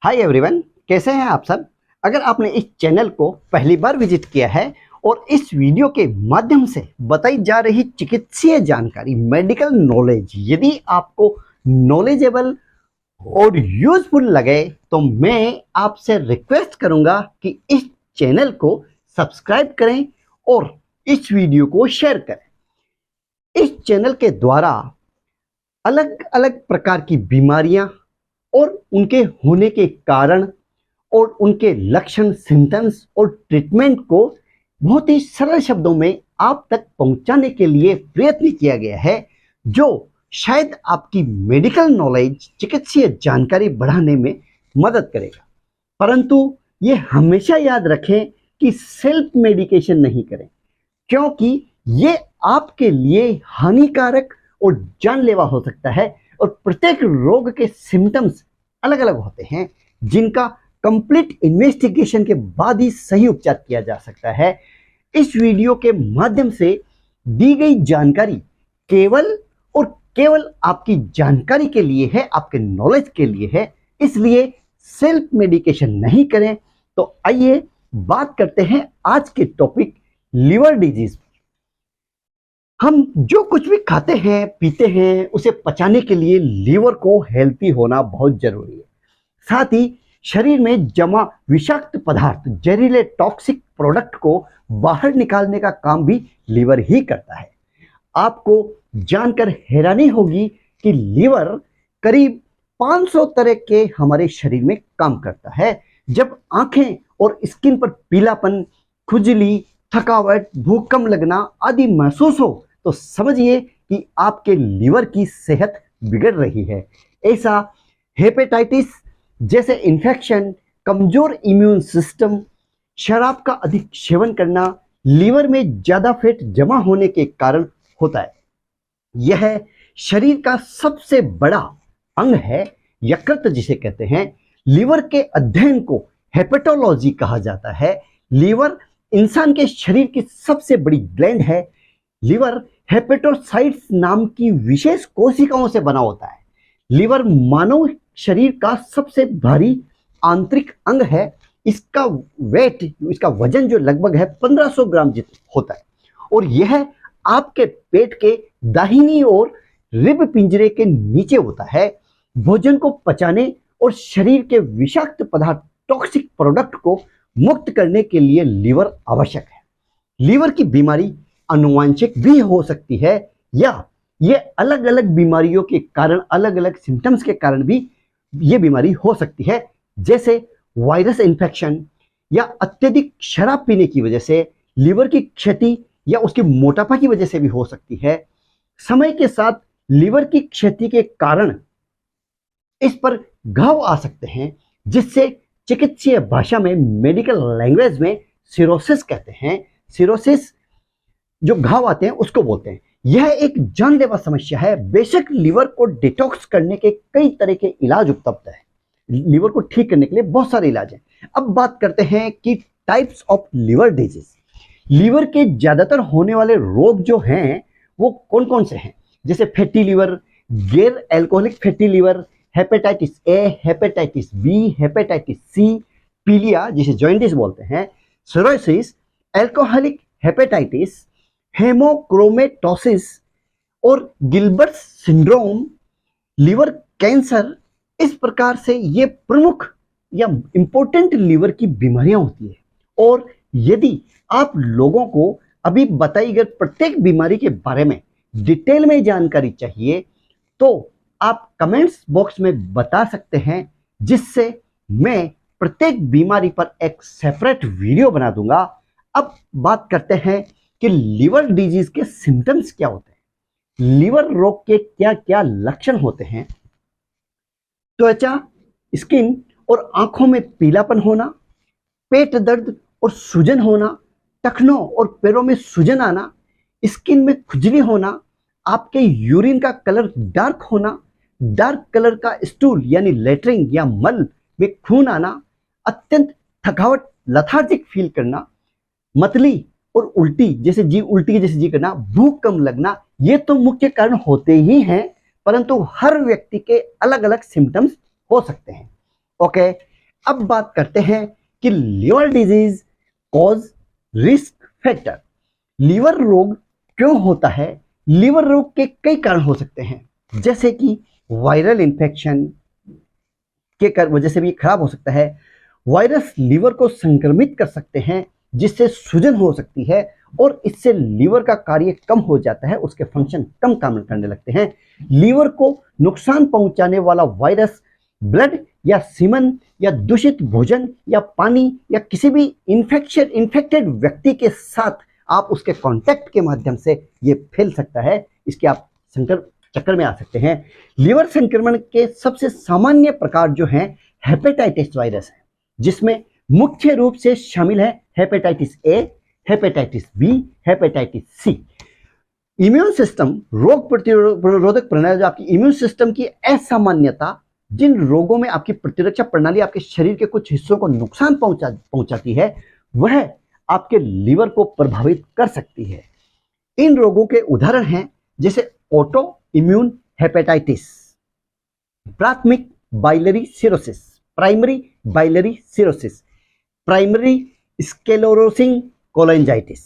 Hi everyone, कैसे हैं आप सब। अगर आपने इस चैनल को पहली बार विजिट किया है और इस वीडियो के माध्यम से बताई जा रही चिकित्सीय जानकारी, मेडिकल नॉलेज यदि आपको नॉलेजेबल और यूजफुल लगे तो मैं आपसे रिक्वेस्ट करूंगा कि इस चैनल को सब्सक्राइब करें और इस वीडियो को शेयर करें। इस चैनल के द्वारा अलग अलग प्रकार की बीमारियां और उनके होने के कारण और उनके लक्षण, सिम्टम्स और ट्रीटमेंट को बहुत ही सरल शब्दों में आप तक पहुंचाने के लिए प्रयत्न किया गया है, जो शायद आपकी मेडिकल नॉलेज, चिकित्सीय जानकारी बढ़ाने में मदद करेगा। परंतु ये हमेशा याद रखें कि सेल्फ मेडिकेशन नहीं करें, क्योंकि ये आपके लिए हानिकारक और जानलेवा हो सकता है और प्रत्येक रोग के सिम्टम्स अलग अलग होते हैं, जिनका कंप्लीट इन्वेस्टिगेशन के बाद ही सही उपचार किया जा सकता है। इस वीडियो के माध्यम से दी गई जानकारी केवल और केवल आपकी जानकारी के लिए है, आपके नॉलेज के लिए है, इसलिए सेल्फ मेडिकेशन नहीं करें। तो आइए बात करते हैं आज के टॉपिक लिवर डिजीज। हम जो कुछ भी खाते हैं, पीते हैं, उसे पचाने के लिए लीवर को हेल्थी होना बहुत जरूरी है। साथ ही शरीर में जमा विषाक्त पदार्थ, जहरीले टॉक्सिक प्रोडक्ट को बाहर निकालने का काम भी लीवर ही करता है। आपको जानकर हैरानी होगी कि लीवर करीब 500 तरह के हमारे शरीर में काम करता है। जब आंखें और स्किन पर पीलापन, खुजली, थकावट, भूख कम लगना आदि महसूस हो तो समझिए कि आपके लीवर की सेहत बिगड़ रही है। ऐसा हेपेटाइटिस जैसे इन्फेक्शन, कमजोर इम्यून सिस्टम, शराब का अधिक सेवन करना, लीवर में ज्यादा फैट जमा होने के कारण होता है। यह शरीर का सबसे बड़ा अंग है, यकृत जिसे कहते हैं। लीवर के अध्ययन को हेपेटोलॉजी कहा जाता है। लीवर इंसान के शरीर की सबसे बड़ी ग्लैंड है। लीवर हेपेटोसाइट्स नाम की विशेष कोशिकाओं से बना होता है। लीवर मानव शरीर का सबसे भारी आंतरिक अंग है। इसका वेट, इसका वजन जो लगभग है 1500 ग्राम जितना होता है और यह आपके पेट के दाहिनी ओर रिब पिंजरे के नीचे होता है। भोजन को पचाने और शरीर के विषाक्त पदार्थ, टॉक्सिक प्रोडक्ट को मुक्त करने के लिए लीवर आवश्यक है। लीवर की बीमारी आनुवांशिक भी हो सकती है या ये अलग अलग बीमारियों के कारण, अलग अलग सिम्टम्स के कारण भी ये बीमारी हो सकती है, जैसे वायरस इन्फेक्शन या अत्यधिक शराब पीने की वजह से लीवर की क्षति या उसके मोटापा की वजह से भी हो सकती है। समय के साथ लीवर की क्षति के कारण इस पर घाव आ सकते हैं, जिससे चिकित्सीय भाषा में, मेडिकल लैंग्वेज में सिरोसिस कहते हैं। सिरोसिस जो घाव आते हैं उसको बोलते हैं। यह एक जानलेवा समस्या है। बेशक लीवर को डिटॉक्स करने के कई तरह के इलाज उपलब्ध है। लीवर को ठीक करने के लिए बहुत सारे इलाज हैं। अब बात करते हैं कि types of liver disease. Liver के ज्यादातर होने वाले रोग जो हैं वो कौन कौन से हैं, जैसे फैटी लीवर, गैर alcoholic fatty liver, hepatitis A, hepatitis B, hepatitis C, पीलिया जिसे जॉइंटिस बोलते हैं, सिरोसिस, एल्कोहलिक हेपेटाइटिस, हेमोक्रोमेटोसिस और गिलबर्ट सिंड्रोम, लिवर कैंसर। इस प्रकार से ये प्रमुख या इंपॉर्टेंट लीवर की बीमारियां होती है। और यदि आप लोगों को अभी बताई गई प्रत्येक बीमारी के बारे में डिटेल में जानकारी चाहिए तो आप कमेंट्स बॉक्स में बता सकते हैं, जिससे मैं प्रत्येक बीमारी पर एक सेपरेट वीडियो बना दूंगा। अब बात करते हैं कि लिवर डिजीज के सिम्टम्स क्या होते हैं, लिवर रोग के क्या क्या लक्षण होते हैं। त्वचा, स्किन और आंखों में पीलापन होना, पेट दर्द और सूजन होना, टखनों और पैरों में सूजन आना, स्किन में खुजली होना, आपके यूरिन का कलर डार्क होना, डार्क कलर का स्टूल यानी लेटरिन या मल में खून आना, अत्यंत थकावट, लथार्जिक फील करना, मतली और उल्टी जैसे जी करना, भूख कम लगना, ये तो मुख्य कारण होते ही हैं, परंतु हर व्यक्ति के अलग अलग सिम्टम्स हो सकते हैं। ओके, अब बात करते हैं कि liver disease cause risk factor. Liver रोग क्यों होता है? लीवर रोग के कई कारण हो सकते हैं, जैसे कि वायरल इन्फेक्शन के वजह से भी खराब हो सकता है। वायरस लीवर को संक्रमित कर सकते हैं, जिससे सूजन हो सकती है और इससे लीवर का कार्य कम हो जाता है, उसके फंक्शन कम काम करने लगते हैं। लीवर को नुकसान पहुंचाने वाला वायरस ब्लड या सीमन या दूषित भोजन या पानी या किसी भी इन्फेक्टेड व्यक्ति के साथ आप उसके कांटेक्ट के माध्यम से ये फैल सकता है। इसके आप चक्कर में आ सकते हैं। लीवर संक्रमण के सबसे सामान्य प्रकार जो हैं हेपेटाइटिस वायरस है, जिसमें मुख्य रूप से शामिल है hepatitis A, hepatitis B, hepatitis C. Immune system, रोग प्रतिरोधक प्रणाली, जो आपकी इम्यून सिस्टम की असामान्यता जिन रोगों में आपकी प्रतिरक्षा प्रणाली आपके शरीर के कुछ हिस्सों को नुकसान पहुंचाती है, वह आपके लीवर को प्रभावित कर सकती है। इन रोगों के उदाहरण हैं जैसे ऑटो इम्यून हेपेटाइटिस, प्राथमिक biliary cirrhosis, primary biliary cirrhosis, primary sclerosing cholangitis,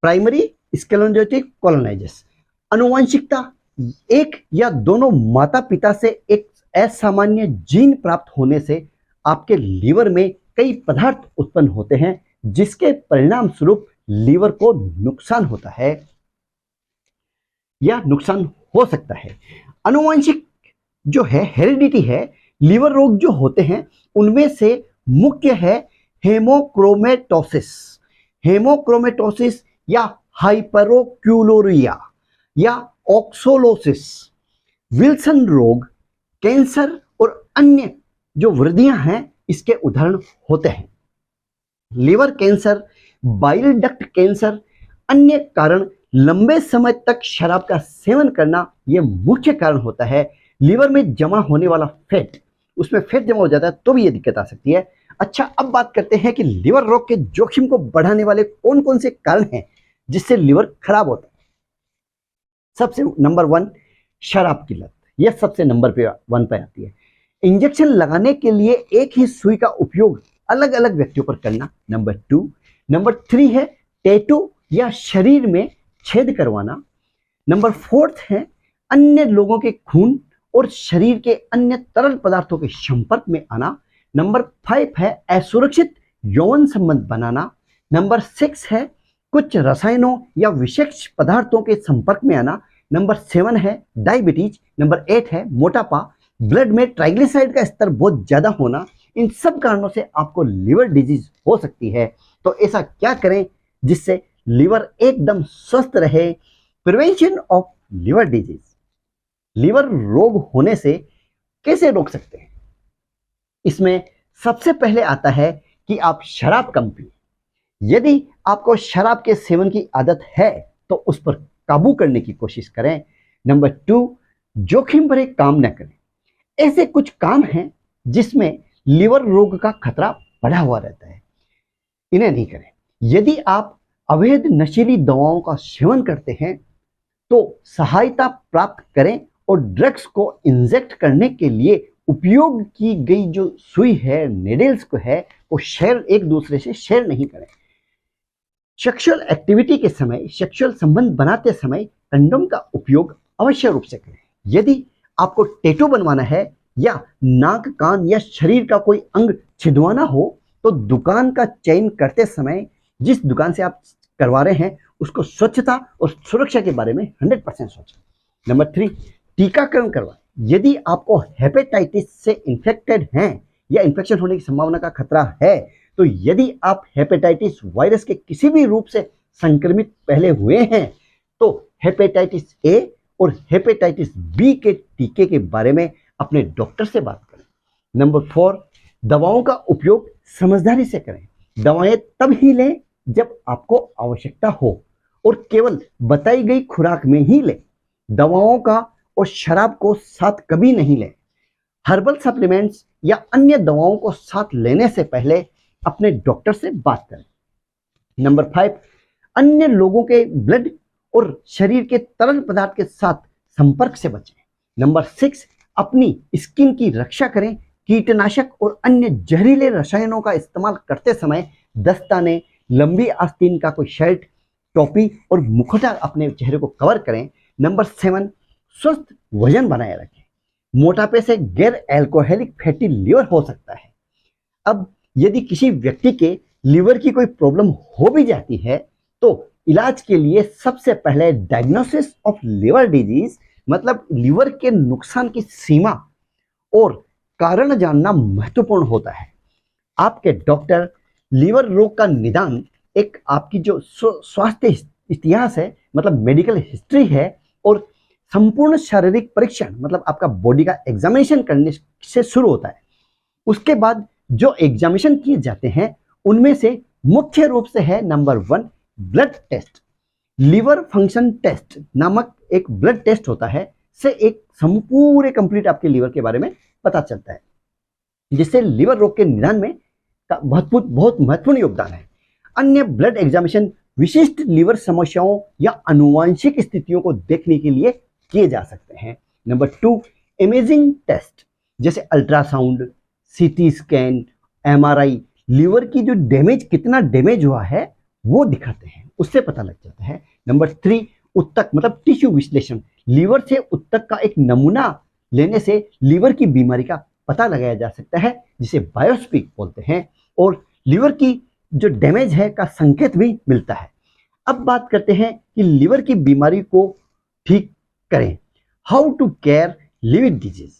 primary sclerotic cholangitis. आनुवंशिकता, एक या दोनों माता पिता से एक असामान्य जीन प्राप्त होने से आपके लीवर में कई पदार्थ उत्पन्न होते हैं, जिसके परिणाम स्वरूप लीवर को नुकसान होता है या नुकसान हो सकता है। आनुवंशिक जो है, हेरिडिटी है, लीवर रोग जो होते हैं उनमें से मुख्य है हेमोक्रोमेटोसिस, हेमोक्रोमेटोसिस या हाइपरोक्यूलोरिया या ऑक्सोलोसिस, विल्सन रोग, कैंसर और अन्य जो वृद्धियां हैं इसके उदाहरण होते हैं। Liver cancer, bile duct cancer, अन्य कारण लंबे समय तक शराब का सेवन करना यह मुख्य कारण होता है। लीवर में जमा होने वाला फैट, उसमें फैट जमा हो जाता है तो भी ये दिक्कत आ सकती है। अच्छा, अब बात करते हैं कि लीवर रोग के जोखिम को बढ़ाने वाले कौन कौन से कारण हैं जिससे लीवर खराब होता है। सबसे नंबर 1 शराब की लत, यह सबसे नंबर 1 पे आती है। इंजेक्शन लगाने के लिए एक ही सुई का उपयोग अलग अलग व्यक्तियों पर करना, नंबर 2। नंबर 3 है टैटू या शरीर में छेद करवाना। नंबर 4 है अन्य लोगों के खून और शरीर के अन्य तरल पदार्थों के संपर्क में आना। नंबर 5 है असुरक्षित यौन संबंध बनाना। नंबर 6 है कुछ रसायनों या विषैक्ष पदार्थों के संपर्क में आना। नंबर 7 है डायबिटीज। नंबर 8 है मोटापा, ब्लड में ट्राइग्लिसराइड का स्तर बहुत ज्यादा होना। इन सब कारणों से आपको लीवर डिजीज हो सकती है। तो ऐसा क्या करें जिससे लीवर एकदम स्वस्थ रहे? Prevention of liver disease, liver रोग होने से कैसे रोक सकते हैं? इसमें सबसे पहले आता है कि आप शराब कम पिए। यदि आपको शराब के सेवन की आदत है तो उस पर काबू करने की कोशिश करें। नंबर 2, जोखिम भरे काम न करें। ऐसे कुछ काम हैं जिसमें लीवर रोग का खतरा बढ़ा हुआ रहता है, इन्हें नहीं करें। यदि आप अवैध नशीली दवाओं का सेवन करते हैं तो सहायता प्राप्त करें और ड्रग्स को इंजेक्ट करने के लिए उपयोग की गई जो सुई है, नेडल्स को है, वो एक दूसरे से शेयर नहीं करें। सेक्सुअल एक्टिविटी के समय, सेक्सुअल संबंध बनाते समय कंडोम का उपयोग अवश्य रूप से करें। यदि आपको टैटू बनवाना है या नाक, कान या शरीर का कोई अंग छिदवाना हो तो दुकान का चयन करते समय जिस दुकान से आप करवा रहे हैं उसको स्वच्छता और सुरक्षा के बारे में 100% सोचें। नंबर 3, टीकाकरण करवाएं। यदि आपको हेपेटाइटिस से इन्फेक्टेड हैं या इन्फेक्शन होने की संभावना का खतरा है, तो यदि आप हेपेटाइटिस वायरस के किसी भी रूप से संक्रमित पहले हुए हैं तो हेपेटाइटिस ए और हेपेटाइटिस बी के टीके के बारे में अपने डॉक्टर से बात करें। नंबर 4, दवाओं का उपयोग समझदारी से करें। दवाएं तब ही लें जब आपको आवश्यकता हो और केवल बताई गई खुराक में ही लें। दवाओं का और शराब को साथ कभी नहीं लें। हर्बल सप्लीमेंट्स या अन्य दवाओं को साथ लेने से पहले अपने डॉक्टर से बात करें। नंबर 5, अन्य लोगों के ब्लड और शरीर के तरल पदार्थ के साथ संपर्क से बचें। नंबर 6, अपनी स्किन की रक्षा करें, कीटनाशक और अन्य जहरीले रसायनों का इस्तेमाल करते समय दस्ताने, लंबी आस्तीन का कोई शर्ट, टोपी और मुखौटा अपने चेहरे को कवर करें। नंबर 7, स्वस्थ वजन बनाए रखें। मोटापे से गैर अल्कोहलिक फैटी लीवर हो सकता है। अब यदि किसी व्यक्ति के लीवर की कोई प्रॉब्लम हो भी जाती है तो इलाज के लिए सबसे पहले डायग्नोसिस ऑफ लिवर डिजीज मतलब लीवर के नुकसान की सीमा और कारण जानना महत्वपूर्ण होता है। आपके डॉक्टर लीवर रोग का निदान एक आपकी जो स्वास्थ्य इतिहास है मतलब मेडिकल हिस्ट्री है और संपूर्ण शारीरिक परीक्षण मतलब आपका बॉडी का एग्जामिनेशन करने से शुरू होता है। उसके बाद जो एग्जामिनेशन किए जाते हैं उनमें से मुख्य रूप से है number 1 blood test. Liver function test नामक एक ब्लड टेस्ट होता है से एक संपूर्ण कंप्लीट आपके लीवर के बारे में पता चलता है जिससे लिवर रोग के निदान में बहुत महत्वपूर्ण योगदान है। अन्य ब्लड एग्जामिनेशन विशिष्ट लिवर समस्याओं या आनुवंशिक स्थितियों को देखने के लिए किए जा सकते हैं। नंबर 2 इमेजिंग टेस्ट जैसे ultrasound, CT scan, MRI liver की जो डैमेज कितना डैमेज हुआ है वो दिखाते हैं, उससे पता लग जाता है। नंबर 3 उत्तक मतलब टिश्यू विश्लेषण, लीवर से उत्तक का एक नमूना लेने से लीवर की बीमारी का पता लगाया जा सकता है जिसे बायोप्सी बोलते हैं और लीवर की जो डैमेज है का संकेत भी मिलता है। अब बात करते हैं कि लीवर की बीमारी को ठीक करें। How to care liver disease.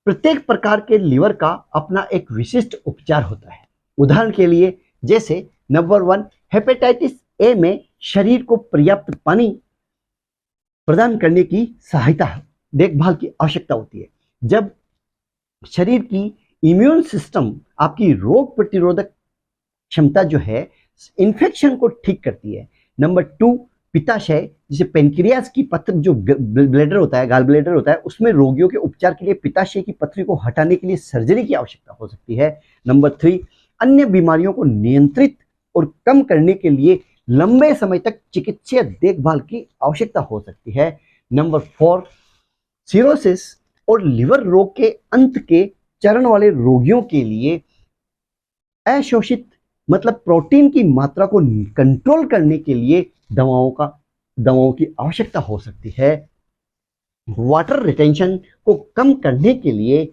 प्रत्येक प्रकार के लीवर का अपना एक विशिष्ट उपचार होता है। उदाहरण के लिए जैसे नंबर 1 हेपेटाइटिस ए में शरीर को पर्याप्त पानी प्रदान करने की सहायता देखभाल की आवश्यकता होती है। जब शरीर की इम्यून सिस्टम आपकी रोग प्रतिरोधक क्षमता जो है इन्फेक्शन को ठीक करती है। नंबर 2 पित्ताशय जिसे पेनक्रियास की पत्र जो ब्लैडर होता है गाल ब्लैडर होता है उसमें रोगियों के उपचार के लिए पित्ताशय की पथरी को हटाने के लिए सर्जरी की आवश्यकता हो सकती है। नंबर 3 अन्य बीमारियों को नियंत्रित और कम करने के लिए लंबे समय तक चिकित्सीय देखभाल की आवश्यकता हो सकती है। नंबर 4 सिरोसिस और लिवर रोग के अंत के चरण वाले रोगियों के लिए अशोषित मतलब प्रोटीन की मात्रा को कंट्रोल करने के लिए दवाओं की आवश्यकता हो सकती है। वाटर रिटेंशन को कम करने के लिए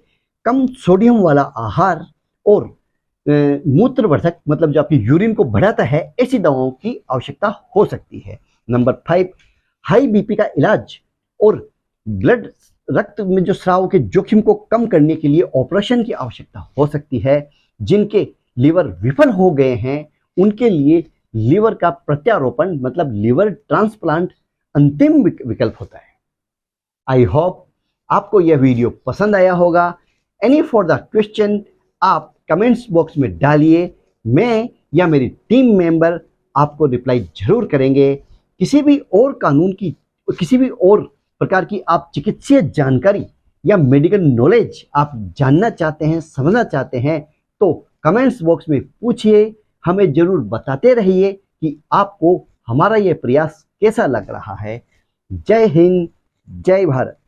कम सोडियम वाला आहार और मूत्रवर्धक मतलब जो आपकी यूरिन को बढ़ाता है ऐसी दवाओं की आवश्यकता हो सकती है। नंबर 5 हाई बीपी का इलाज और ब्लड रक्त में जो स्राव के जोखिम को कम करने के लिए ऑपरेशन की आवश्यकता हो सकती है। जिनके लीवर विफल हो गए हैं उनके लिए लीवर का प्रत्यारोपण मतलब लीवर ट्रांसप्लांट अंतिम विकल्प होता है। आई होप आपको यह वीडियो पसंद आया होगा। एनी फॉर द क्वेश्चन आप कमेंट्स बॉक्स में डालिए, मैं या मेरी टीम मेंबर आपको रिप्लाई जरूर करेंगे। किसी भी और प्रकार की आप चिकित्सीय जानकारी या मेडिकल नॉलेज आप जानना चाहते हैं, समझना चाहते हैं तो कमेंट्स बॉक्स में पूछिए, हमें जरूर बताते रहिए कि आपको हमारा यह प्रयास कैसा लग रहा है। जय हिंद, जय भारत।